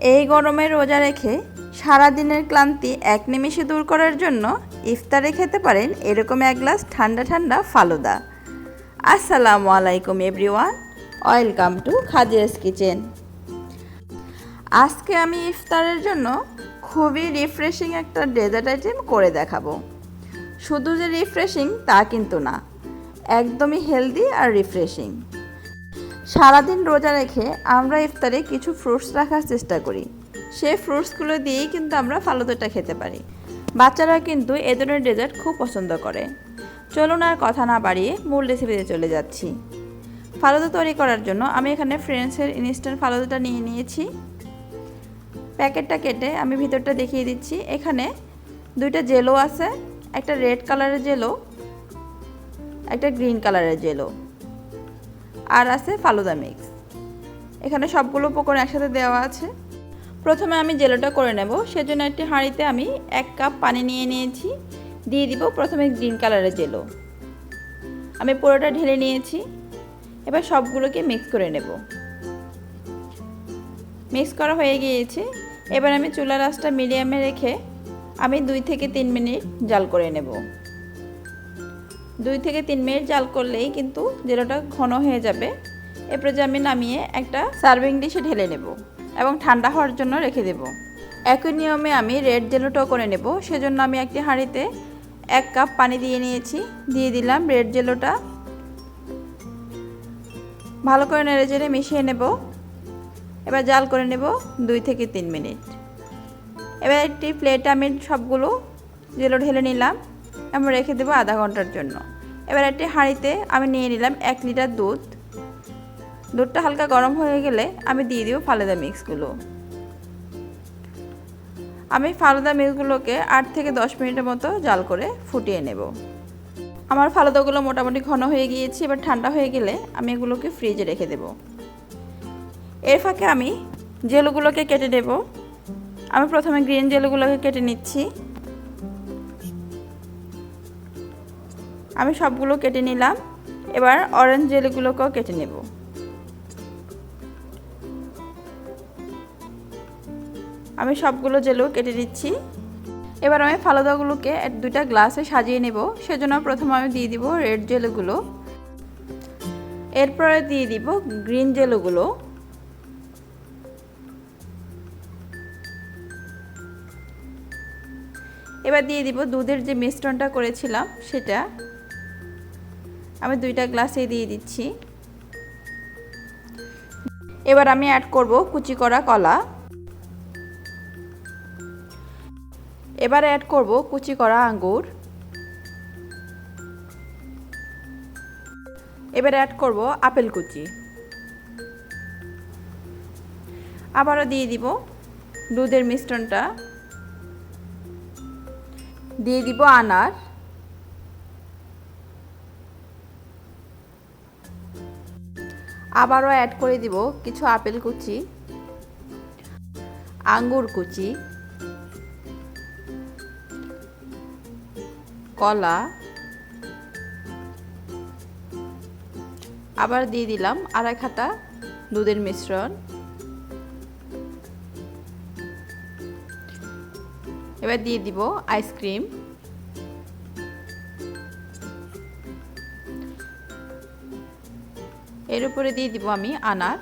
এই গরমে রোজা রেখে সারা দিনের ক্লান্তি এক নিমেষে দূর করার জন্য ইফতারে খেতে পারেন এরকম এক গ্লাস ঠান্ডা ঠান্ডা ফালুদা। আসসালামু আলাইকুম everyone, welcome to Khadija's kitchen. আজকে আমি ইফতারের জন্য খুবই রিফ্রেশিং একটা ডেজার্ট আইটেম করে দেখাবো। শুধু যে রিফ্রেশিং তা কিন্তু না, একদমই হেলদি আর রিফ্রেশিং। সারাদিন রোজা রেখে আমরা ইফতারে কিছু ফ্রুটস রাখার চেষ্টা করি, সেই ফ্রুটসগুলো দিয়েই কিন্তু আমরা ফালুদাটা খেতে পারি। বাচ্চারা কিন্তু এ ধরনের ডেজার্ট খুব পছন্দ করে। চলুন আর কথা না বাড়িয়ে মূল রেসিপিতে চলে যাচ্ছি। ফালুদা তৈরি করার জন্য আমি এখানে ফ্রেন্ডসের ইনস্ট্যান্ট ফালুদাটা নিয়ে নিয়েছি। প্যাকেটটা কেটে আমি ভিতরটা দেখিয়ে দিচ্ছি। এখানে দুইটা জেলো আছে, একটা রেড কালারের জেলো, একটা গ্রিন কালারের জেলো, আর আছে ফালুদা মিক্স। এখানে সবগুলো উপকরণ একসাথে দেওয়া আছে। প্রথমে আমি জেলোটা করে নেব, সেজন্য একটি হাঁড়িতে আমি 1 কাপ পানি নিয়ে নিয়েছি। দিয়ে দিব প্রথমে গ্রিন কালারের জেলো, আমি পুরোটা ঢেলে নিয়েছি। এবার সবগুলোকে মিক্স করে নেব। মিক্স করা হয়ে গিয়েছে। এবার আমি চুলার আঁচটা মিডিয়ামে রেখে আমি 2 থেকে 3 মিনিট জাল করে নেব। 2 থেকে 3 মিনিট জাল করলেই কিন্তু জেলোটা ঘন হয়ে যাবে। এরপরে যে আমি নামিয়ে একটা সার্ভিং ডিশে ঢেলে নেব এবং ঠান্ডা হওয়ার জন্য রেখে দেব। একই নিয়মে আমি রেড জেলোটাও করে নেব, সেজন্য আমি একটি হাঁড়িতে 1 কাপ পানি দিয়ে নিয়েছি। দিয়ে দিলাম রেড জেলোটা, ভালো করে নেড়েচেড়ে মিশিয়ে নেব। এবার জাল করে নেব 2 থেকে 3 মিনিট। এবার একটি প্লেটে আমি সবগুলো জেলো ঢেলে নিলাম এবং রেখে দেবো আধা ঘন্টার জন্য। এবার একটি হাঁড়িতে আমি নিয়ে নিলাম 1 লিটার দুধ। দুধটা হালকা গরম হয়ে গেলে আমি দিয়ে দিব ফালুদা মিক্সগুলো। আমি ফালুদা মিক্সগুলোকে 8 থেকে 10 মিনিটের মতো জাল করে ফুটিয়ে নেব। আমার ফালুদাগুলো মোটামুটি ঘন হয়ে গিয়েছে। এবার ঠান্ডা হয়ে গেলে আমি এগুলোকে ফ্রিজে রেখে দেব। এর ফাঁকে আমি জেলোগুলোকে কেটে নেব। আমি প্রথমে গ্রিন জেলোগুলোকে কেটে নিচ্ছি। আমি সবগুলো কেটে নিলাম। এবার অরেঞ্জ জেলোগুলোকেও কেটে নেব। আমি সবগুলো জেলো কেটে নিচ্ছি। এবার আমি ফালুদাগুলোকে 2টা গ্লাসে সাজিয়ে নেব, সেজন্য প্রথমে আমি দিয়ে দিব রেড জেলোগুলো, এরপরে দিয়ে দিব গ্রিন জেলোগুলো, এবার দিয়ে দিব দুধের যে মিশ্রণটা করেছিলাম সেটা। আমি 2টা গ্লাসে দিয়ে দিচ্ছি। এবার আমি অ্যাড করব কুচি করা কলা। এবার অ্যাড করব কুচি করা আঙ্গুর। এবার অ্যাড করব আপেল কুচি। আবারও দিয়ে দিব দুধের মিশ্রণটা, দিয়ে দিব আনার, আবারও অ্যাড করে দিব কিছু আপেল কুচি, আঙ্গুর কুচি, কলা, আবার দিয়ে দিলাম 2.5 হাতা দুধের মিশ্রণ। এবার দিয়ে দিব আইসক্রিম। এর উপরে দিয়ে দিব আমি আনার।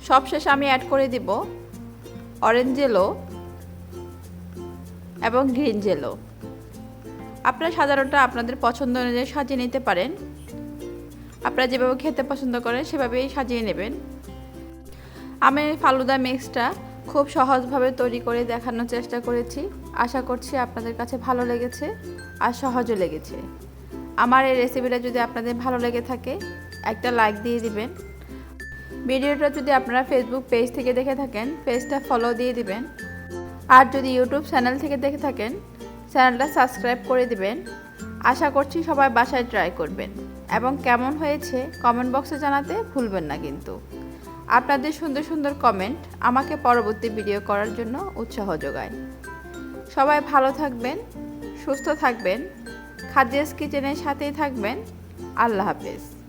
সবশেষে আমি অ্যাড করে দিব অরেঞ্জ জেলো এবং গ্রিন জেলো। আপনারা সাধারণত আপনাদের পছন্দ অনুযায়ী সাজিয়ে নিতে পারেন। আপনারা যেভাবে খেতে পছন্দ করেন সেভাবেই সাজিয়ে নেবেন। আমি ফালুদা মিক্সটা খুব সহজভাবে তৈরি করে দেখানোর চেষ্টা করেছি। আশা করছি আপনাদের কাছে ভালো লেগেছে আর সহজও লেগেছে। আমার এই রেসিপিটা যদি আপনাদের ভালো লেগে থাকে একটা লাইক দিয়ে দিবেন। ভিডিওটা যদি আপনারা ফেসবুক পেজ থেকে দেখে থাকেন পেজটা ফলো দিয়ে দিবেন। আর যদি ইউটিউব চ্যানেল থেকে দেখে থাকেন চ্যানেলটা সাবস্ক্রাইব করে দিবেন। আশা করছি সবাই বাসায় ট্রাই করবেন এবং কেমন হয়েছে কমেন্ট বক্সে জানাতে ভুলবেন না কিন্তু। আপনাদের সুন্দর সুন্দর কমেন্ট আমাকে পরবর্তী ভিডিও করার জন্য উৎসাহ যোগায়। সবাই ভালো থাকবেন, সুস্থ থাকবেন, খাদিজাস কিচেনের সাথেই থাকবেন। আল্লাহ হাফেজ।